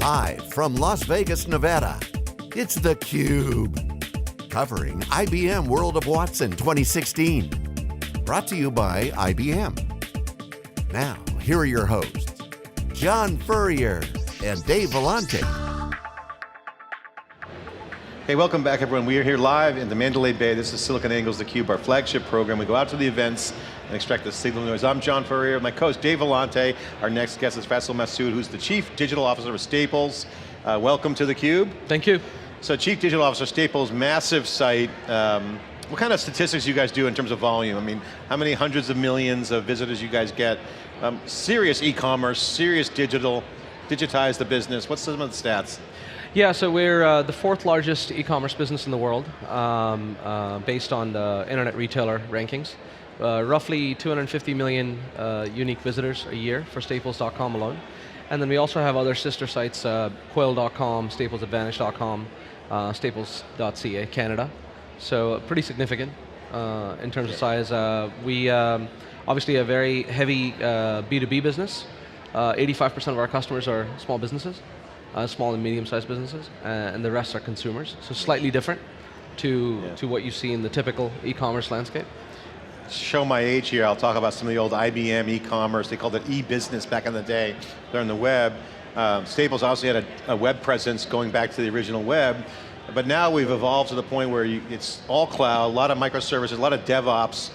Live from Las Vegas, Nevada, it's theCUBE. Covering IBM World of Watson 2016. Brought to you by IBM. Now, here are your hosts, John Furrier and Dave Vellante. Hey, welcome back everyone. We are here live in the Mandalay Bay. This is SiliconANGLE's theCUBE, our flagship program. We go out to the events and extract the signal noise. I'm John Furrier, my co-host Dave Vellante. Our next guest is Faisal Masud, who's the Chief Digital Officer of Staples. Welcome to theCUBE. Thank you. So Chief Digital Officer, Staples, massive site. What kind of statistics you guys do in terms of volume? I mean, how many hundreds of millions of visitors you guys get? Serious e-commerce, serious digital, digitize the business. What's some of the stats? Yeah, so we're the fourth largest e-commerce business in the world, based on the internet retailer rankings. Roughly 250 million unique visitors a year for Staples.com alone. And then we also have other sister sites, Quill.com, StaplesAdvantage.com, Staples.ca, Canada. So pretty significant in terms of size. We obviously a very heavy B2B business. 85% of our customers are small businesses. Small and medium-sized businesses, and the rest are consumers. So slightly different to what you see in the typical e-commerce landscape. Show my age here, I'll talk about some of the old IBM e-commerce. They called it e-business back in the day. They're on the web. Staples obviously had a web presence going back to the original web, but now we've evolved to the point where it's all cloud, a lot of microservices, a lot of DevOps.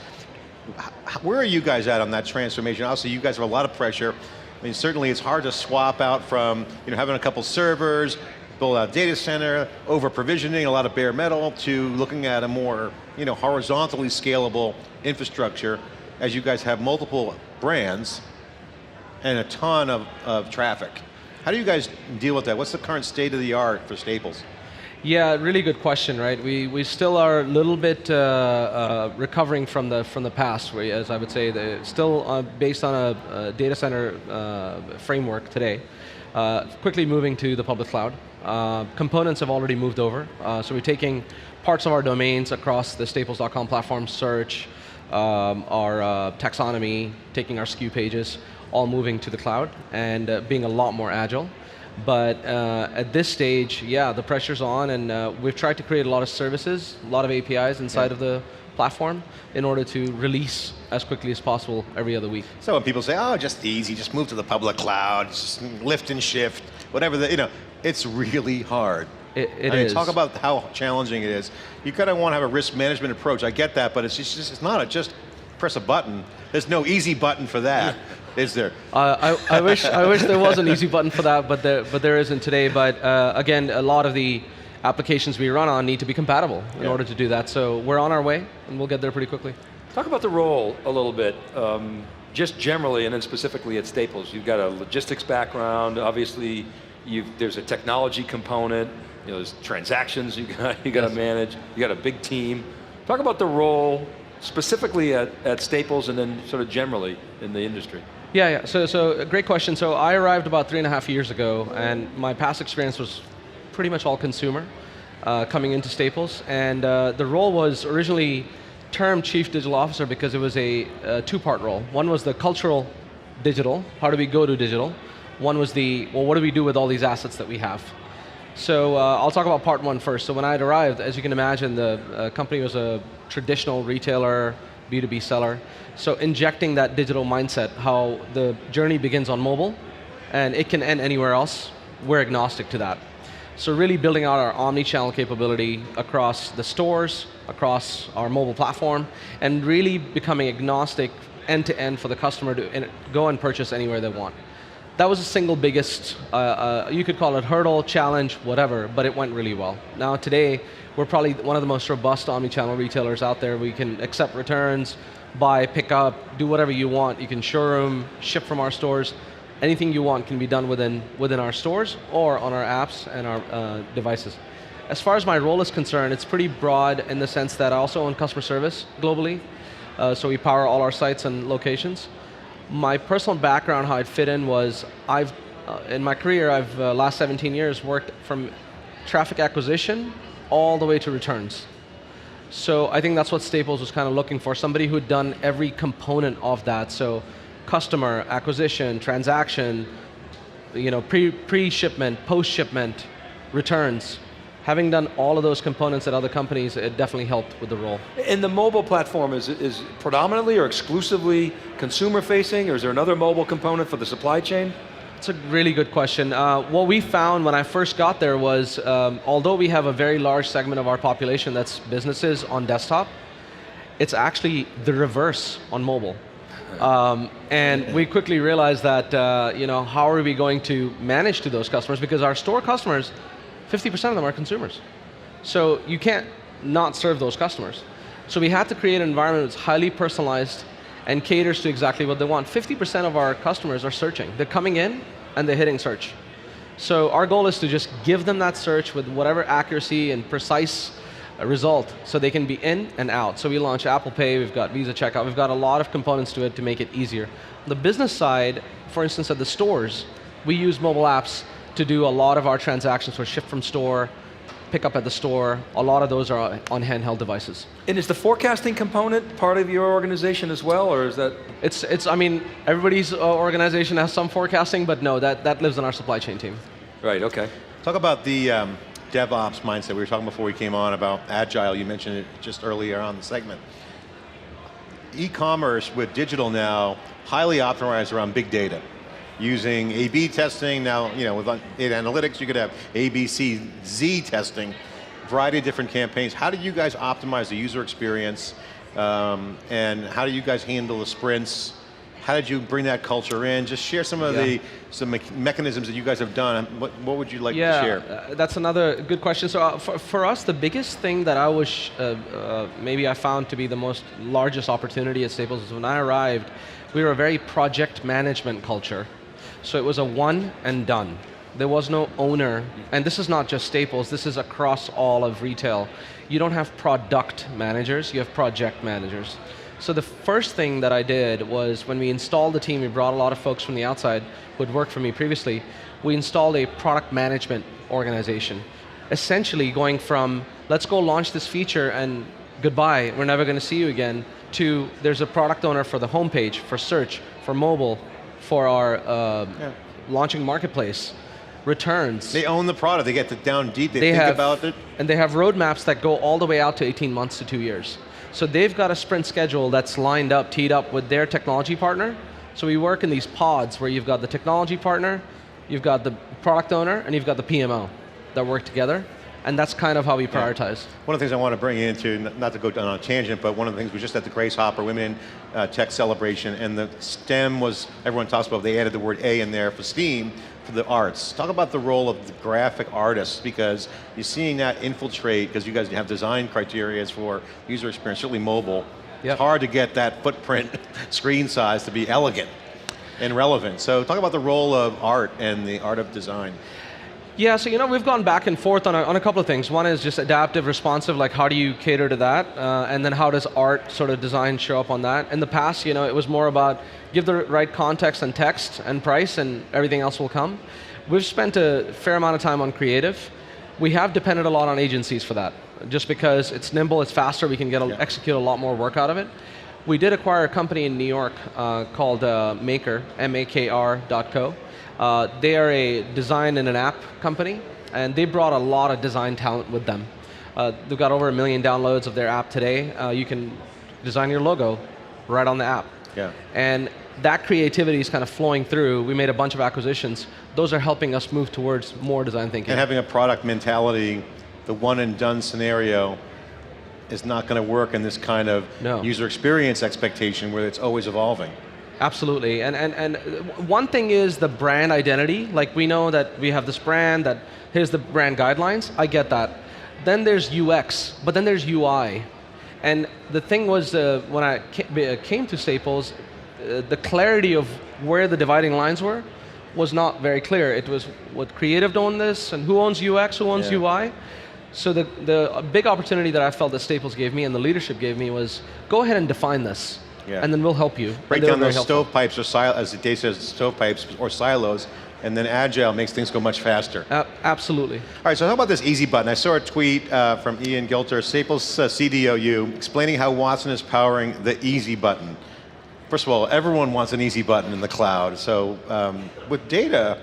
Where are you guys at on that transformation? Obviously you guys have a lot of pressure. I mean, certainly it's hard to swap out from having a couple servers, build out data center, over provisioning, a lot of bare metal, to looking at a more horizontally scalable infrastructure as you guys have multiple brands and a ton of traffic. How do you guys deal with that? What's the current state of the art for Staples? Yeah, really good question, right? We still are a little bit recovering from the past, as I would say, still based on a data center framework today. Quickly moving to the public cloud. Components have already moved over, so we're taking parts of our domains across the Staples.com platform, search, our taxonomy, taking our SKU pages, all moving to the cloud and being a lot more agile. But at this stage, yeah, the pressure's on, and we've tried to create a lot of services, a lot of APIs inside of the platform in order to release as quickly as possible every other week. So when people say, oh, just easy, just move to the public cloud, just lift and shift, whatever, it's really hard. It is. Talk about how challenging it is. You kind of want to have a risk management approach, I get that, but it's not just press a button. There's no easy button for that. Is there? I wish there was an easy button for that, but there isn't today. But again, a lot of the applications we run on need to be compatible in order to do that. So we're on our way, and we'll get there pretty quickly. Talk about the role a little bit, just generally, and then specifically at Staples. You've got a logistics background. Obviously, there's a technology component. There's transactions you got to manage. You got a big team. Talk about the role specifically at Staples, and then sort of generally in the industry. Yeah. So a great question. So I arrived about 3.5 years ago, and my past experience was pretty much all consumer, coming into Staples. And the role was originally termed Chief Digital Officer because it was a two-part role. One was the cultural digital, how do we go to digital? One was what do we do with all these assets that we have? So I'll talk about part one first. So when I had arrived, as you can imagine, the company was a traditional retailer, B2B seller. So injecting that digital mindset, how the journey begins on mobile, and it can end anywhere else, we're agnostic to that. So really building out our omni-channel capability across the stores, across our mobile platform, and really becoming agnostic end-to-end for the customer to go and purchase anywhere they want. That was the single biggest, you could call it hurdle, challenge, whatever, but it went really well. Now today, we're probably one of the most robust omni-channel retailers out there. We can accept returns, buy, pick up, do whatever you want. You can showroom, ship from our stores. Anything you want can be done within our stores or on our apps and our devices. As far as my role is concerned, it's pretty broad in the sense that I also own customer service globally. So we power all our sites and locations. My personal background, how it fit in was, in my career, I've last 17 years worked from traffic acquisition all the way to returns. So I think that's what Staples was kind of looking for, somebody who had done every component of that. So customer acquisition, transaction, pre-shipment, post-shipment, returns. Having done all of those components at other companies, it definitely helped with the role. And the mobile platform is predominantly or exclusively consumer facing, or is there another mobile component for the supply chain? It's a really good question. What we found when I first got there was, although we have a very large segment of our population that's businesses on desktop, it's actually the reverse on mobile. And we quickly realized that, how are we going to manage to those customers? Because our store customers, 50% of them are consumers. So you can't not serve those customers. So we had to create an environment that's highly personalized and caters to exactly what they want. 50% of our customers are searching. They're coming in and they're hitting search. So our goal is to just give them that search with whatever accuracy and precise result so they can be in and out. So we launched Apple Pay, we've got Visa Checkout, we've got a lot of components to it to make it easier. On the business side, for instance at the stores, we use mobile apps to do a lot of our transactions for ship from store, pick up at the store. A lot of those are on handheld devices. And is the forecasting component part of your organization as well, or is that? Everybody's organization has some forecasting, but no, that lives in our supply chain team. Right, okay. Talk about the DevOps mindset. We were talking before we came on about Agile. You mentioned it just earlier on the segment. E-commerce with digital now, highly optimized around big data. Using A/B testing, now with data analytics, you could have A, B, C, Z testing, variety of different campaigns. How do you guys optimize the user experience, and how do you guys handle the sprints? How did you bring that culture in? Just share some of the mechanisms that you guys have done. What would you like to share? That's another good question. So for us, the biggest thing that I was, maybe I found to be the most largest opportunity at Staples is when I arrived, we were a very project management culture. So it was a one and done. There was no owner, and this is not just Staples, this is across all of retail. You don't have product managers, you have project managers. So the first thing that I did was when we installed the team, we brought a lot of folks from the outside who had worked for me previously, we installed a product management organization. Essentially going from, let's go launch this feature and goodbye, we're never going to see you again, to there's a product owner for the homepage, for search, for mobile, for our launching marketplace, returns. They own the product, they get down deep, they think about it. And they have roadmaps that go all the way out to 18 months to 2 years. So they've got a sprint schedule that's lined up, teed up with their technology partner. So we work in these pods where you've got the technology partner, you've got the product owner, and you've got the PMO that work together. And that's kind of how we prioritize. One of the things I want to bring you into, not to go down on a tangent, but one of the things we just had the Grace Hopper Women in Tech Celebration, and the STEM was, everyone talks about, they added the word A in there for STEAM, for the arts. Talk about the role of the graphic artists, because you're seeing that infiltrate, because you guys have design criteria for user experience, certainly mobile. Yep. It's hard to get that footprint screen size to be elegant and relevant. So talk about the role of art and the art of design. Yeah, so we've gone back and forth on a couple of things. One is just adaptive, responsive, like how do you cater to that? And then how does art sort of design show up on that? In the past, it was more about give the right context and text and price and everything else will come. We've spent a fair amount of time on creative. We have depended a lot on agencies for that, just because it's nimble, it's faster, we can execute a lot more work out of it. We did acquire a company in New York called Maker, makr.co. They are a design and an app company, and they brought a lot of design talent with them. They've got over 1 million downloads of their app today. You can design your logo right on the app. Yeah. And that creativity is kind of flowing through. We made a bunch of acquisitions. Those are helping us move towards more design thinking. And having a product mentality, the one and done scenario is not going to work in this kind of user experience expectation where it's always evolving. Absolutely, and one thing is the brand identity. Like we know that we have this brand, that here's the brand guidelines, I get that. Then there's UX, but then there's UI. And the thing was, when I came to Staples, the clarity of where the dividing lines were was not very clear. It was what creative owned this, and who owns UX, who owns UI. So the big opportunity that I felt that Staples gave me and the leadership gave me was, go ahead and define this. Yeah. And then we'll help you. Break down those stovepipes, or as Dave says, stovepipes or silos, and then Agile makes things go much faster. Absolutely. All right, so how about this easy button? I saw a tweet from Ian Gilter, Staples CDOU, explaining how Watson is powering the easy button. First of all, everyone wants an easy button in the cloud. So with data,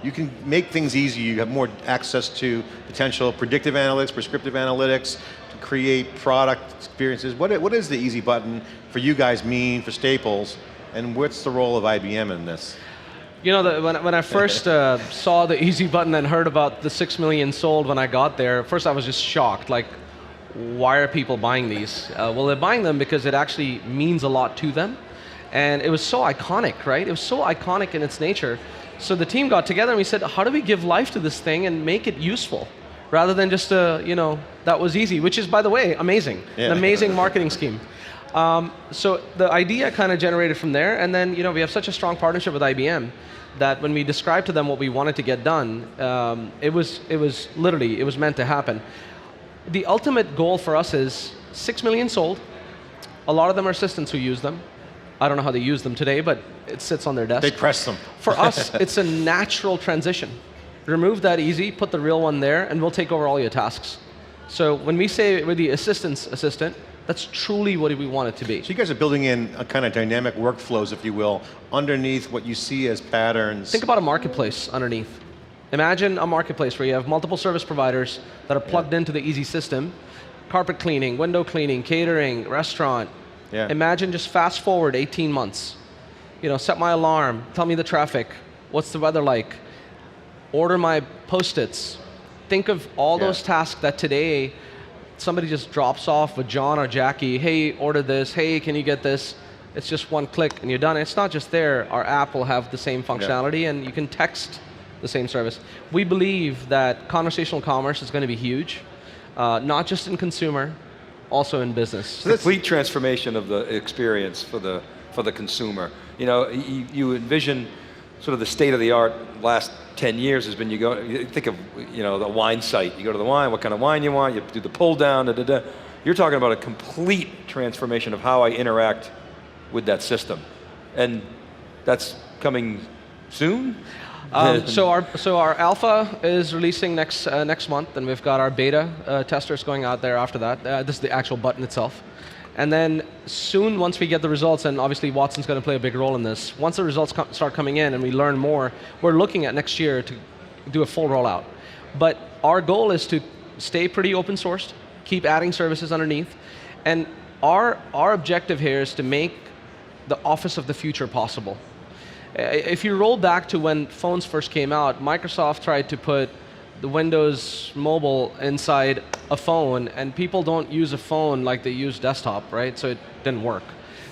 you can make things easy. You have more access to potential predictive analytics, prescriptive analytics, to create product experiences. What is the easy button for you guys mean for Staples, and what's the role of IBM in this? You know, when I first saw the easy button and heard about the 6 million sold when I got there, first I was just shocked. Like, why are people buying these? Well, they're buying them because it actually means a lot to them. And it was so iconic, right? It was so iconic in its nature. So the team got together and we said, how do we give life to this thing and make it useful? Rather than just, that was easy, which is, by the way, amazing. Yeah. An amazing marketing scheme. So the idea kind of generated from there, and then we have such a strong partnership with IBM that when we described to them what we wanted to get done, it was meant to happen. The ultimate goal for us is 6 million sold. A lot of them are assistants who use them. I don't know how they use them today, but it sits on their desk. They press them. For us, it's a natural transition. Remove that easy, put the real one there, and we'll take over all your tasks. So when we say we're the assistant's assistant, that's truly what we want it to be. So you guys are building in a kind of dynamic workflows, if you will, underneath what you see as patterns. Think about a marketplace underneath. Imagine a marketplace where you have multiple service providers that are plugged into the easy system. Carpet cleaning, window cleaning, catering, restaurant. Yeah. Imagine just fast forward 18 months. Set my alarm, tell me the traffic, what's the weather like, order my Post-its. Think of all those tasks that today somebody just drops off with John or Jackie, hey, order this, hey, can you get this? It's just one click and you're done. It's not just there, our app will have the same functionality and you can text the same service. We believe that conversational commerce is going to be huge, not just in consumer, also in business. So complete transformation of the experience for the consumer. You envision sort of the state of the art last 10 years has been you think of the wine site. You go to the wine, what kind of wine you want, you do the pull down, You're talking about a complete transformation of how I interact with that system. And that's coming soon? So our alpha is releasing next month, and we've got our beta testers going out there after that. This is the actual button itself. And then soon, once we get the results, and obviously Watson's going to play a big role in this, once the results start coming in and we learn more, we're looking at next year to do a full rollout. But our goal is to stay pretty open sourced, keep adding services underneath, and our objective here is to make the office of the future possible. If you roll back to when phones first came out, Microsoft tried to put the Windows Mobile inside a phone, and people don't use a phone like they use desktop, right? So it didn't work.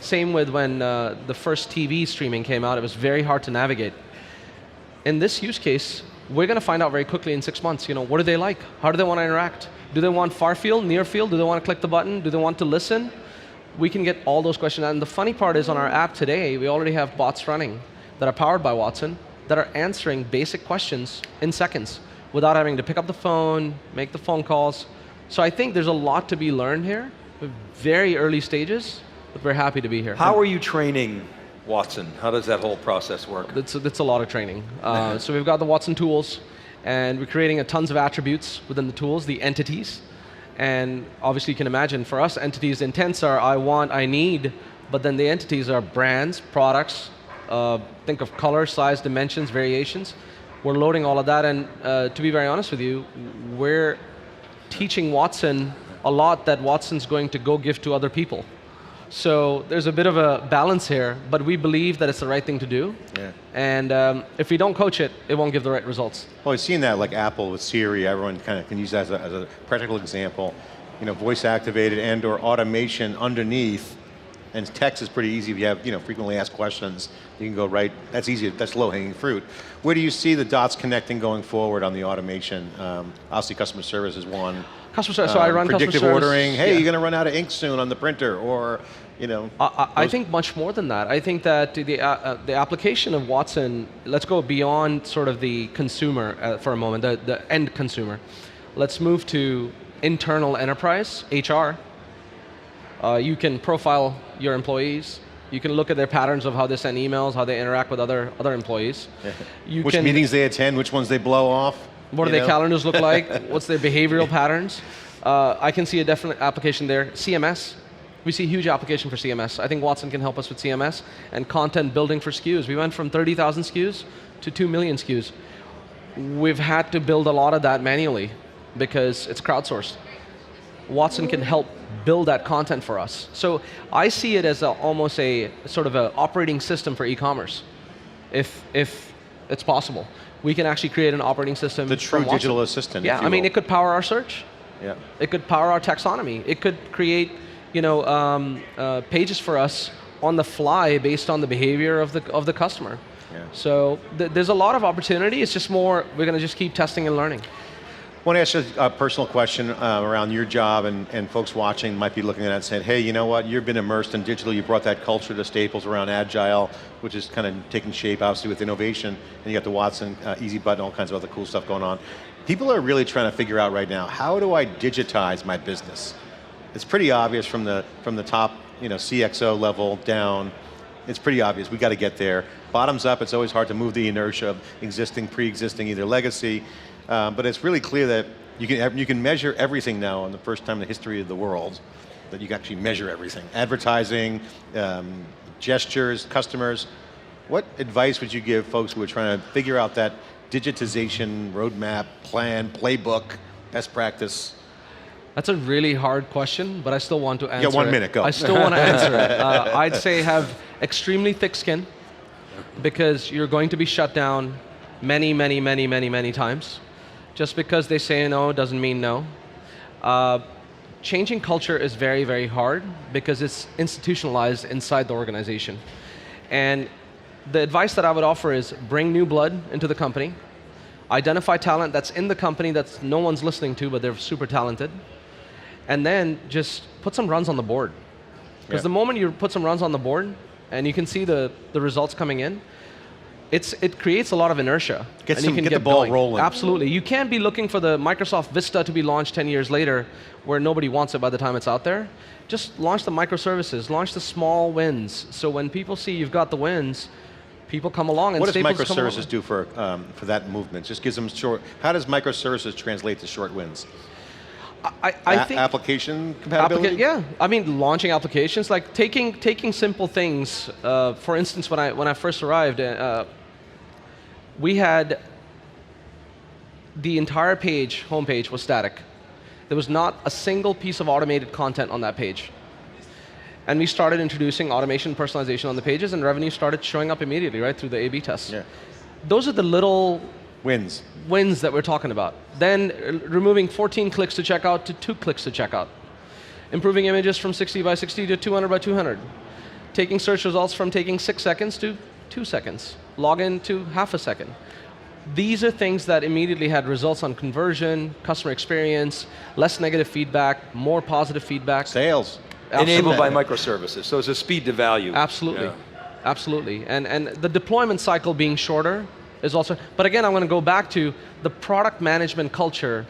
Same with when the first TV streaming came out, it was very hard to navigate. In this use case, we're going to find out very quickly in 6 months, what do they like? How do they want to interact? Do they want far field, near field? Do they want to click the button? Do they want to listen? We can get all those questions. And the funny part is on our app today, we already have bots running that are powered by Watson that are answering basic questions in seconds without having to pick up the phone, make the phone calls. So I think there's a lot to be learned here. We're very early stages, but we're happy to be here. How are you training Watson? How does that whole process work? It's a lot of training. So we've got the Watson tools, and we're creating tons of attributes within the tools, the entities. And obviously you can imagine, for us, entities, intents are I want, I need, but then the entities are brands, products, think of color, size, dimensions, variations. We're loading all of that, and to be very honest with you, we're teaching Watson a lot that Watson's going to go give to other people. So there's a bit of a balance here, but we believe that it's the right thing to do. Yeah. And if we don't coach it, it won't give the right results. Well, we've seen that like Apple with Siri. Everyone kind of can use that as a practical example. Voice activated and or automation underneath. And text is pretty easy if you have frequently asked questions. You can go right, that's easy, that's low-hanging fruit. Where do you see the dots connecting going forward on the automation? Obviously customer service is one. Customer service, so I run predictive customer service. ordering, hey, you're going to run out of ink soon on the printer, or I think much more than that. I think that the application of Watson, let's go beyond sort of the consumer for a moment, the end consumer. Let's move to internal enterprise, HR. You can profile your employees. You can look at their patterns of how they send emails, how they interact with other employees. Which meetings they attend, which ones they blow off. What do their calendars look like? What's their behavioral patterns? I can see a definite application there. CMS. We see a huge application for CMS. I think Watson can help us with CMS and content building for SKUs. We went from 30,000 SKUs to 2 million SKUs. we've had to build a lot of that manually because it's crowdsourced. Watson can help build that content for us. So I see it as almost a sort of an operating system for e-commerce, if it's possible. We can actually create an operating system. The true digital assistant. Yeah, I mean, it could power our search. Yeah. It could power our taxonomy. It could create, pages for us on the fly based on the behavior of the customer. Yeah. So there's a lot of opportunity. It's just more, we're going to just keep testing and learning. I want to ask you a personal question around your job, and folks watching might be looking at it and saying, hey, you know what, you've been immersed in digital, you brought that culture to Staples around Agile, which is kind of taking shape, obviously, with innovation, and you got the Watson Easy Button, all kinds of other cool stuff going on. People are really trying to figure out right now, how do I digitize my business? It's pretty obvious from the top, CXO level down. It's pretty obvious, we got to get there. Bottoms up, it's always hard to move the inertia of pre-existing, either legacy, but it's really clear that you can measure everything now, in the first time in the history of the world, that you can actually measure everything. Advertising, gestures, customers. What advice would you give folks who are trying to figure out that digitization roadmap, plan, playbook, best practice? That's a really hard question, but I still want to answer it. Yeah, 1 minute, go. I still want to answer it. I'd say have extremely thick skin, because you're going to be shut down many times. Just because they say no doesn't mean no. Changing culture is very hard because it's institutionalized inside the organization. And the advice that I would offer is bring new blood into the company, identify talent that's in the company that no one's listening to, but they're super talented, and then just put some runs on the board. Because the moment you put some runs on the board, and you can see the results coming in, it creates a lot of inertia. Get the ball rolling. Absolutely. You can't be looking for the Microsoft Vista to be launched 10 years later where nobody wants it by the time it's out there. Just launch the microservices, launch the small wins. So when people see you've got the wins, people come along. And what does microservices do for that movement? Just gives them short, how does microservices translate to short wins? I think application compatibility? Yeah, I mean launching applications, like taking simple things. For instance, when I first arrived, we had the entire homepage was static. There was not a single piece of automated content on that page. And we started introducing automation, personalization on the pages, and revenue started showing up immediately, right, through the A/B tests. Yeah. Those are the little wins that we're talking about. Then removing 14 clicks to checkout to 2 clicks to checkout. Improving images from 60 by 60 to 200 by 200. Taking search results from taking 6 seconds to 2 seconds. Login to half a second. These are things that immediately had results on conversion, customer experience, less negative feedback, more positive feedback. Sales. Enabled by microservices, so it's a speed to value. Absolutely, absolutely. And the deployment cycle being shorter is also, but again, I'm going to go back to the product management culture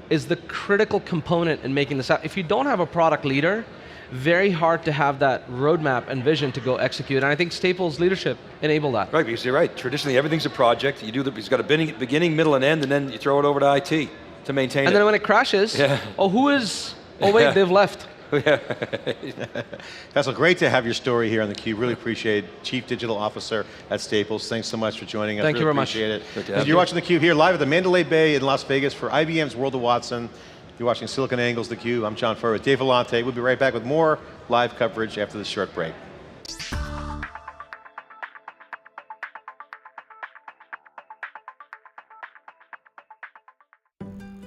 is the critical component in making this happen. If you don't have a product leader, very hard to have that roadmap and vision to go execute. And I think Staples leadership enable that. Right, because you're right. Traditionally, everything's a project. It's got a beginning, middle, and end, and then you throw it over to IT to maintain it. And then when it crashes, they've left. Faisal, great to have your story here on theCUBE. Really appreciate it. Chief Digital Officer at Staples. Thanks so much for joining us. Thank you very much. Appreciate it. You're watching theCUBE here live at the Mandalay Bay in Las Vegas for IBM's World of Watson. You're watching SiliconANGLE's theCUBE. I'm John Furrier with Dave Vellante. We'll be right back with more live coverage after this short break.